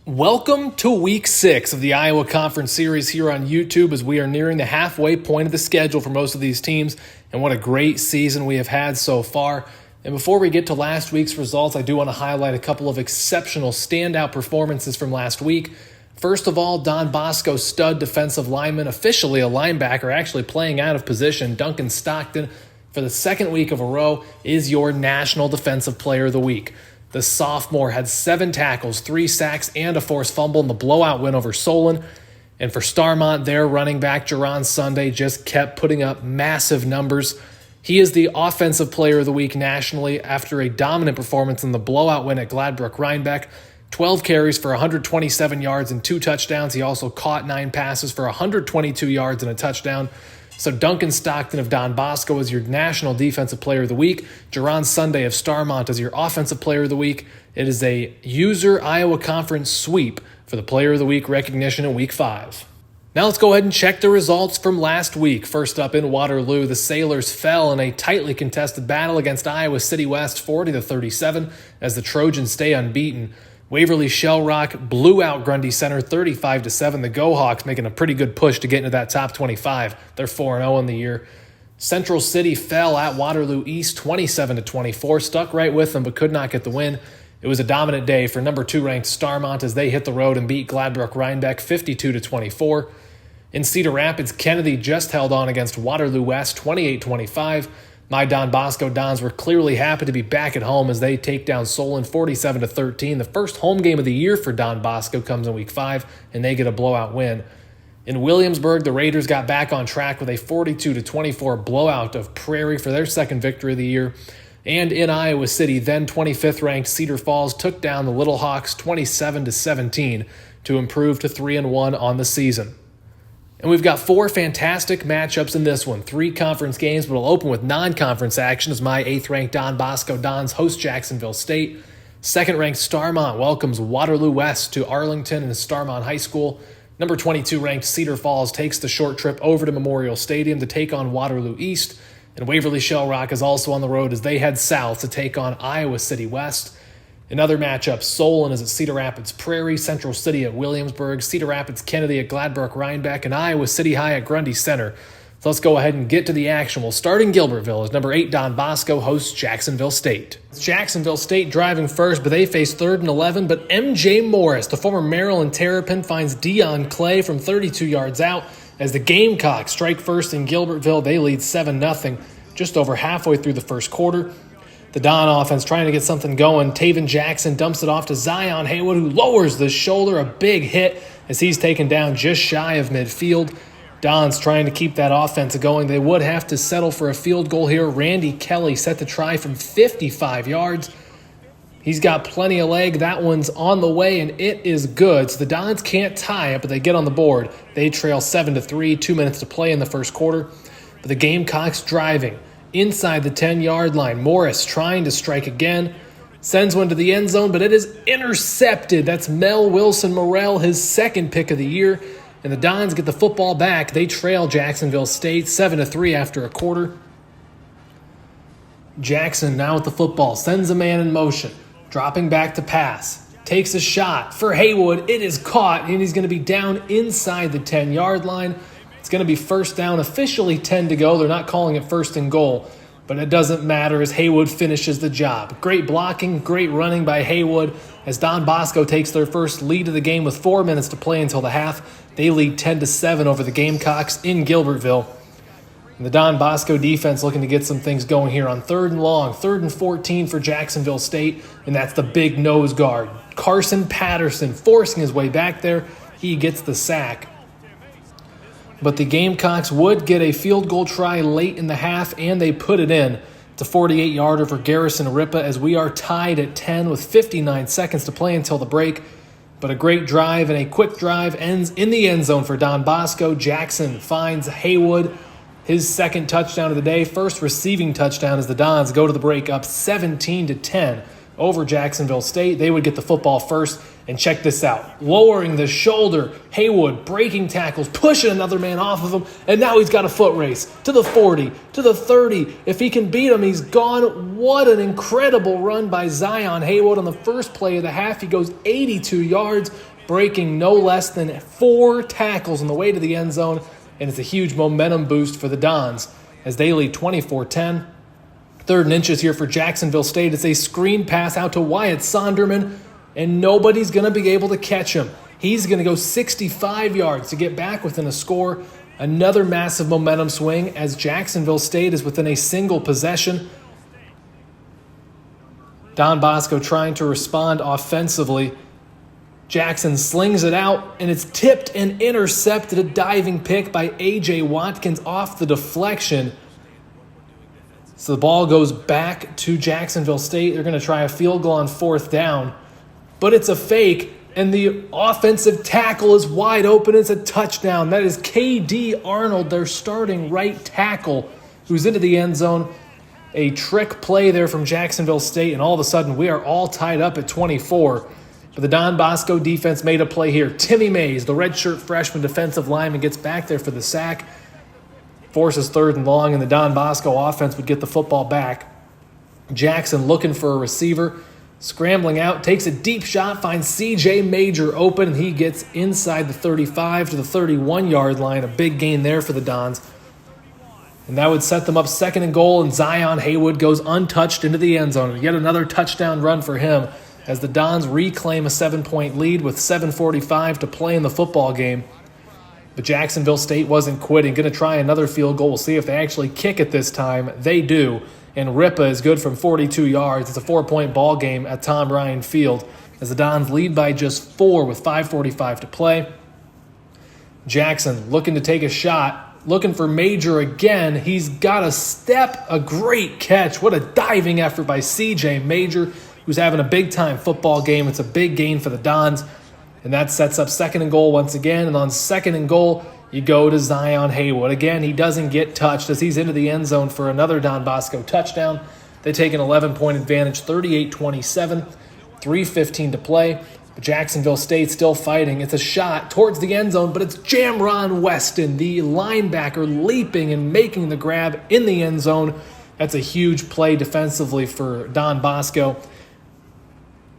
Welcome to Week 6 of the Iowa Conference Series here on YouTube as we are nearing the halfway point of the schedule for most of these teams, and what a great season we have had so far. And before we get to last week's results, I do want to highlight a couple of exceptional standout performances from last week. First of all, Don Bosco stud defensive lineman, officially a linebacker, actually playing out of position, Duncan Stockton, for the second week of a row, is your National Defensive Player of the Week. The sophomore had 7 tackles, 3 sacks, and a forced fumble in the blowout win over Solon. And for Starmont, their running back, Jaron Sunday, just kept putting up massive numbers. He is the Offensive Player of the Week nationally after a dominant performance in the blowout win at Gladbrook-Rhinebeck. 12 carries for 127 yards and 2 touchdowns. He also caught 9 passes for 122 yards and a touchdown. So Duncan Stockton of Don Bosco is your National Defensive Player of the Week. Jaron Sunday of Starmont is your Offensive Player of the Week. It is a user Iowa Conference sweep for the Player of the Week recognition in Week 5. Now let's go ahead and check the results from last week. First up in Waterloo, the Sailors fell in a tightly contested battle against Iowa City West 40-37 as the Trojans stay unbeaten. Waverly-Shell Rock blew out Grundy Center 35-7. The Go-Hawks making a pretty good push to get into that top 25. They're 4-0 in the year. Central City fell at Waterloo East 27-24. Stuck right with them but could not get the win. It was a dominant day for number 2 ranked Starmont as they hit the road and beat Gladbrook-Rhinebeck 52-24. In Cedar Rapids, Kennedy just held on against Waterloo West 28-25. My Don Bosco Dons were clearly happy to be back at home as they take down Solon 47-13. The first home game of the year for Don Bosco comes in Week 5, and they get a blowout win. In Williamsburg, the Raiders got back on track with a 42-24 blowout of Prairie for their second victory of the year. And in Iowa City, then 25th-ranked Cedar Falls took down the Little Hawks 27-17 to improve to 3-1 on the season. And we've got 4 fantastic matchups in this one. 3 conference games, but we'll open with non-conference action as my 8th-ranked Don Bosco Dons host Jacksonville State. 2nd-ranked Starmont welcomes Waterloo West to Arlington and Starmont High School. Number 22-ranked Cedar Falls takes the short trip over to Memorial Stadium to take on Waterloo East. And Waverly-Shell Rock is also on the road as they head south to take on Iowa City West. In other matchups, Solon is at Cedar Rapids Prairie, Central City at Williamsburg, Cedar Rapids Kennedy at Gladbrook-Rhinebeck, and Iowa City High at Grundy Center. So let's go ahead and get to the action. We'll start in Gilbertville as number 8 Don Bosco hosts Jacksonville State. It's Jacksonville State driving first, but they face 3rd and 11. But M.J. Morris, the former Maryland Terrapin, finds Dion Clay from 32 yards out as the Gamecocks strike first in Gilbertville. They lead 7-0 just over halfway through the first quarter. The Don offense trying to get something going. Taven Jackson dumps it off to Zion Haywood, who lowers the shoulder, a big hit as he's taken down just shy of midfield. Don's trying to keep that offense going. They would have to settle for a field goal here. Randy Kelly set to try from 55 yards. He's got plenty of leg. That one's on the way, and it is good. So the Dons can't tie it, but they get on the board. They trail 7-3, 2 minutes to play in the first quarter. But the Gamecocks driving inside the 10-yard line. Morris trying to strike again. Sends one to the end zone, but it is intercepted. That's Mel Wilson Morrell, his second pick of the year. And the Dons get the football back. They trail Jacksonville State 7-3 after a quarter. Jackson now with the football. Sends a man in motion. Dropping back to pass. Takes a shot for Haywood. It is caught, and he's going to be down inside the 10-yard line. It's going to be first down, officially 10 to go. They're not calling it first and goal, but it doesn't matter as Haywood finishes the job. Great blocking, great running by Haywood as Don Bosco takes their first lead of the game with 4 minutes to play until the half. They lead 10-7 over the Gamecocks in Gilbertville. And the Don Bosco defense looking to get some things going here on 3rd and long, 3rd and 14 for Jacksonville State, and that's the big nose guard. Carson Patterson forcing his way back there. He gets the sack. But the Gamecocks would get a field goal try late in the half, and they put it in. It's a 48-yarder for Garrison Ripa as we are tied at 10 with 59 seconds to play until the break. But a great drive and a quick drive ends in the end zone for Don Bosco. Jackson finds Haywood, his second touchdown of the day, first receiving touchdown as the Dons go to the break up 17-10 over Jacksonville State. They would get the football first. And check this out. Lowering the shoulder, Haywood breaking tackles, pushing another man off of him, and now he's got a foot race to the 40, to the 30. If he can beat him, he's gone. What an incredible run by Zion Haywood on the first play of the half. He goes 82 yards, breaking no less than 4 tackles on the way to the end zone, and it's a huge momentum boost for the Dons as they lead 24-10. 3rd and inches here for Jacksonville State. It's a screen pass out to Wyatt Sonderman, and nobody's going to be able to catch him. He's going to go 65 yards to get back within a score. Another massive momentum swing as Jacksonville State is within a single possession. Don Bosco trying to respond offensively. Jackson slings it out, and it's tipped and intercepted. A diving pick by A.J. Watkins off the deflection. So the ball goes back to Jacksonville State. They're going to try a field goal on 4th down, but it's a fake, and the offensive tackle is wide open. It's a touchdown. That is K.D. Arnold, their starting right tackle, who's into the end zone. A trick play there from Jacksonville State, and all of a sudden we are all tied up at 24. But the Don Bosco defense made a play here. Timmy Mays, the redshirt freshman defensive lineman, gets back there for the sack, forces 3rd and long, and the Don Bosco offense would get the football back. Jackson looking for a receiver, scrambling out, takes a deep shot, finds C.J. Major open, and he gets inside the 35 to the 31-yard line. A big gain there for the Dons. And that would set them up 2nd and goal, and Zion Haywood goes untouched into the end zone. And yet another touchdown run for him as the Dons reclaim a 7-point lead with 7:45 to play in the football game. But Jacksonville State wasn't quitting. Going to try another field goal. We'll see if they actually kick it this time. They do. And Ripa is good from 42 yards. It's a 4-point ball game at Tom Ryan Field as the Dons lead by just 4 with 5:45 to play. Jackson looking to take a shot. Looking for Major again. He's got a step. A great catch. What a diving effort by C.J. Major, who's having a big-time football game. It's a big gain for the Dons. And that sets up 2nd and goal once again. And on 2nd and goal, you go to Zion Haywood. Again, he doesn't get touched as he's into the end zone for another Don Bosco touchdown. They take an 11-point advantage, 38-27, 3:15 to play. But Jacksonville State still fighting. It's a shot towards the end zone, but it's Jamron Weston, the linebacker, leaping and making the grab in the end zone. That's a huge play defensively for Don Bosco.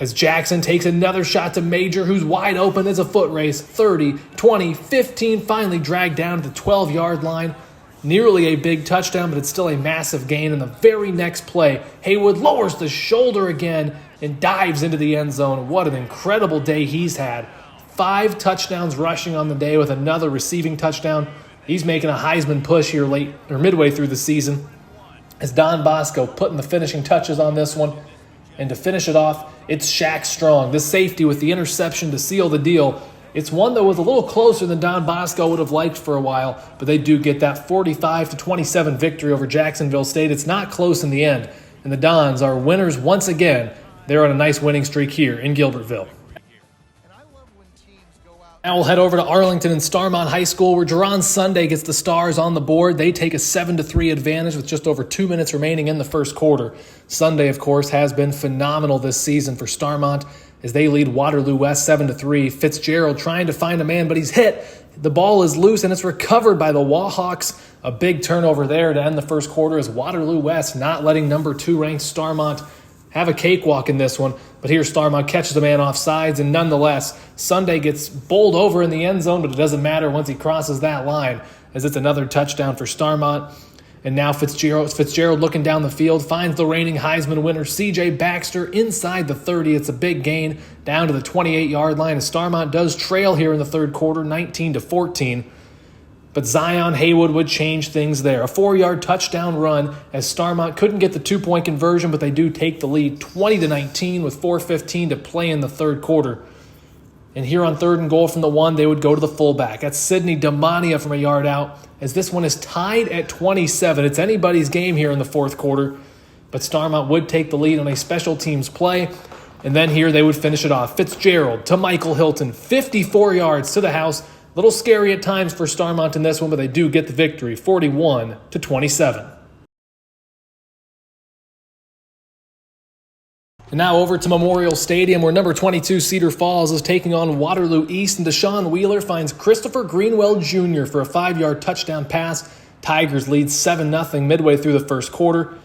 As Jackson takes another shot to Major, who's wide open. As a foot race. 30, 20, 15, finally dragged down to the 12-yard line. Nearly a big touchdown, but it's still a massive gain. In the very next play, Haywood lowers the shoulder again and dives into the end zone. What an incredible day he's had. 5 touchdowns rushing on the day with another receiving touchdown. He's making a Heisman push here late or midway through the season. As Don Bosco putting the finishing touches on this one. And to finish it off, it's Shaq Strong, the safety with the interception to seal the deal. It's one that was a little closer than Don Bosco would have liked for a while, but they do get that 45-27 victory over Jacksonville State. It's not close in the end, and the Dons are winners once again. They're on a nice winning streak here in Gilbertville. Now we'll head over to Arlington and Starmont High School, where Jerron Sunday gets the Stars on the board. They take a 7-3 advantage with just over 2 minutes remaining in the first quarter. Sunday, of course, has been phenomenal this season for Starmont as they lead Waterloo West 7-3. Fitzgerald trying to find a man, but he's hit. The ball is loose, and it's recovered by the Wahawks. A big turnover there to end the first quarter as Waterloo West not letting number 2 ranked Starmont have a cakewalk in this one. But here Starmont catches a man off sides, and nonetheless, Sunday gets bowled over in the end zone, but it doesn't matter once he crosses that line as it's another touchdown for Starmont. And now Fitzgerald looking down the field, finds the reigning Heisman winner, C.J. Baxter, inside the 30. It's a big gain down to the 28-yard line as Starmont does trail here in the third quarter, 19-14. But Zion Haywood would change things there. A 4-yard touchdown run as Starmont couldn't get the 2-point conversion, but they do take the lead 20-19 with 4:15 to play in the third quarter. And here on 3rd and goal from the 1, they would go to the fullback. That's Sidney Damania from a yard out as this one is tied at 27. It's anybody's game here in the fourth quarter, but Starmont would take the lead on a special teams play. And then here they would finish it off. Fitzgerald to Michael Hilton, 54 yards to the house. A little scary at times for Starmont in this one, but they do get the victory, 41-27. And now over to Memorial Stadium, where number 22 Cedar Falls is taking on Waterloo East, and Deshaun Wheeler finds Christopher Greenwell Jr. for a 5-yard touchdown pass. Tigers lead 7-0 midway through the first quarter,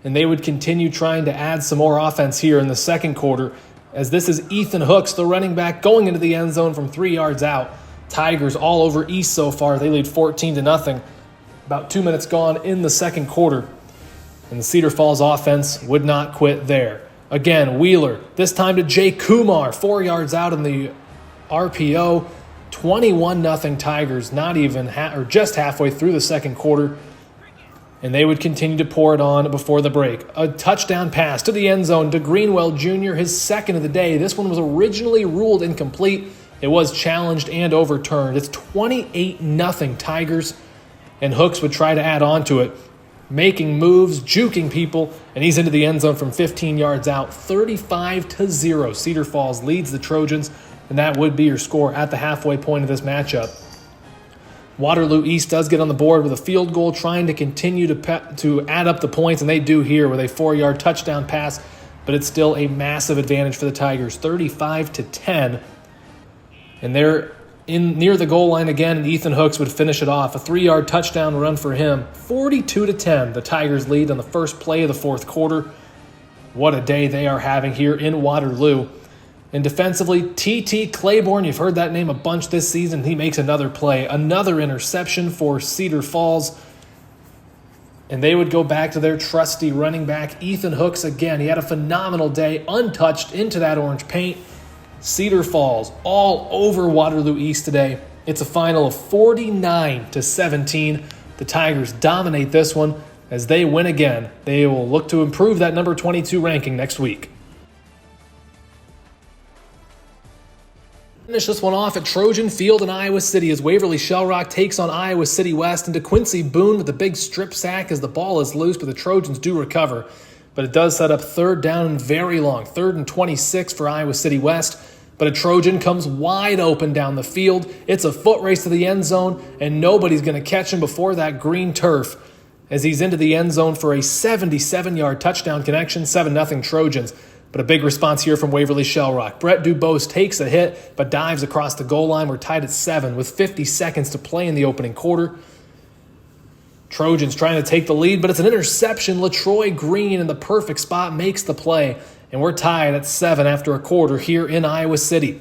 and they would continue trying to add some more offense here in the second quarter. as this is Ethan Hooks, the running back, going into the end zone from 3 yards out. Tigers all over East so far. They lead 14-0. About 2 minutes gone in the second quarter. And the Cedar Falls offense would not quit there. Again, Wheeler, this time to Jay Kumar, 4 yards out in the RPO. 21-0 Tigers, not even just halfway through the second quarter. And they would continue to pour it on before the break. A touchdown pass to the end zone to Greenwell Jr., his second of the day. This one was originally ruled incomplete. It was challenged and overturned. It's 28-0 Tigers, and Hooks would try to add on to it, making moves, juking people, and he's into the end zone from 15 yards out. 35-0. Cedar Falls leads the Trojans, and that would be your score at the halfway point of this matchup. Waterloo East does get on the board with a field goal, trying to continue to add up the points, and they do here with a 4-yard touchdown pass, but it's still a massive advantage for the Tigers, 35-10. And they're near the goal line again, and Ethan Hooks would finish it off. A 3-yard touchdown run for him, 42-10. The Tigers lead on the first play of the fourth quarter. What a day they are having here in Waterloo. And defensively, T.T. Claiborne, you've heard that name a bunch this season. He makes another play, another interception for Cedar Falls. And they would go back to their trusty running back, Ethan Hooks again. He had a phenomenal day, untouched into that orange paint. Cedar Falls all over Waterloo East today. It's a final of 49-17. The Tigers dominate this one as they win again. They will look to improve that number 22 ranking next week. Finish this one off at Trojan Field in Iowa City as Waverly-Shell Rock takes on Iowa City West, and DeQuincy Boone with a big strip sack as the ball is loose, but the Trojans do recover. But it does set up third down and very long, 3rd and 26 for Iowa City West. But a Trojan comes wide open down the field. It's a foot race to the end zone, and nobody's going to catch him before that green turf as he's into the end zone for a 77-yard touchdown connection, 7-0 Trojans. But a big response here from Waverly-Shell Rock. Brett Dubose takes a hit, but dives across the goal line. We're tied at 7 with 50 seconds to play in the opening quarter. Trojans trying to take the lead, but it's an interception. LaTroy Green in the perfect spot makes the play, and we're tied at 7 after a quarter here in Iowa City.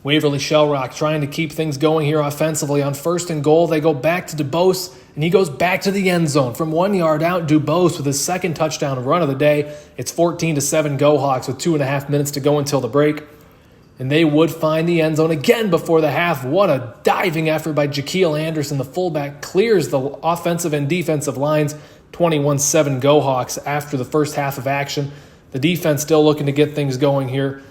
Waverly-Shell Rock trying to keep things going here offensively. On 1st and goal, they go back to Dubose, and he goes back to the end zone. From 1 yard out, Dubose with his second touchdown run of the day. It's 14-7 Go Hawks with 2.5 minutes to go until the break. And they would find the end zone again before the half. What a diving effort by Jaquil Anderson. The fullback clears the offensive and defensive lines. 21-7 Go Hawks after the first half of action. The defense still looking to get things going here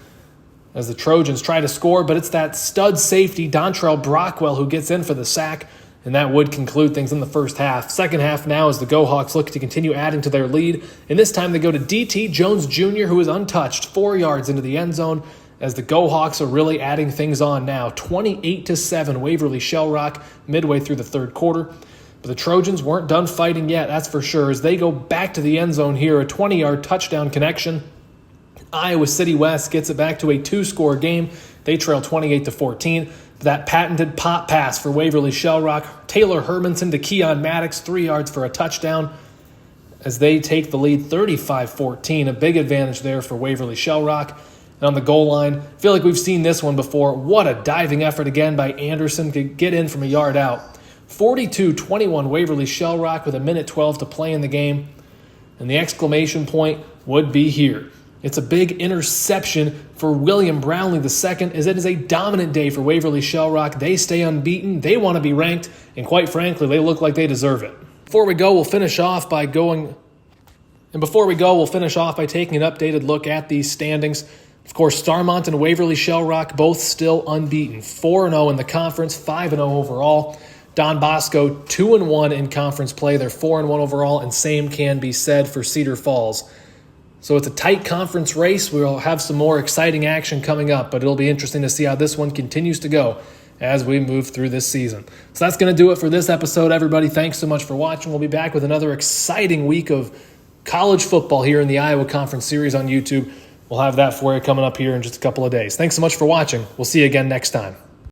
as the Trojans try to score, but it's that stud safety, Dontrell Brockwell, who gets in for the sack, and that would conclude things in the first half. Second half now as the Go Hawks look to continue adding to their lead, and this time they go to D.T. Jones Jr., who is untouched, 4 yards into the end zone, as the Go Hawks are really adding things on now. 28-7 Waverly-Shell Rock midway through the third quarter. But the Trojans weren't done fighting yet, that's for sure, as they go back to the end zone here, a 20-yard touchdown connection. Iowa City West gets it back to a 2-score game. They trail 28-14. That patented pop pass for Waverly-Shell Rock. Taylor Hermanson to Keon Maddox, 3 yards for a touchdown as they take the lead 35-14. A big advantage there for Waverly-Shell Rock. And on the goal line, I feel like we've seen this one before. What a diving effort again by Anderson to get in from a yard out. 42-21 Waverly-Shell Rock with 1:12 to play in the game. And the exclamation point would be here. It's a big interception for William Brownlee II, as it is a dominant day for Waverly-Shell Rock. They stay unbeaten, they want to be ranked, and quite frankly, they look like they deserve it. Before we go, we'll finish off by taking an updated look at these standings. Of course, Starmont and Waverly-Shell Rock both still unbeaten. 4-0 in the conference, 5-0 overall. Don Bosco, 2-1 in conference play. They're 4-1 overall, and same can be said for Cedar Falls. So it's a tight conference race. We'll have some more exciting action coming up, but it'll be interesting to see how this one continues to go as we move through this season. So that's going to do it for this episode, everybody. Thanks so much for watching. We'll be back with another exciting week of college football here in the Iowa Conference Series on YouTube. We'll have that for you coming up here in just a couple of days. Thanks so much for watching. We'll see you again next time.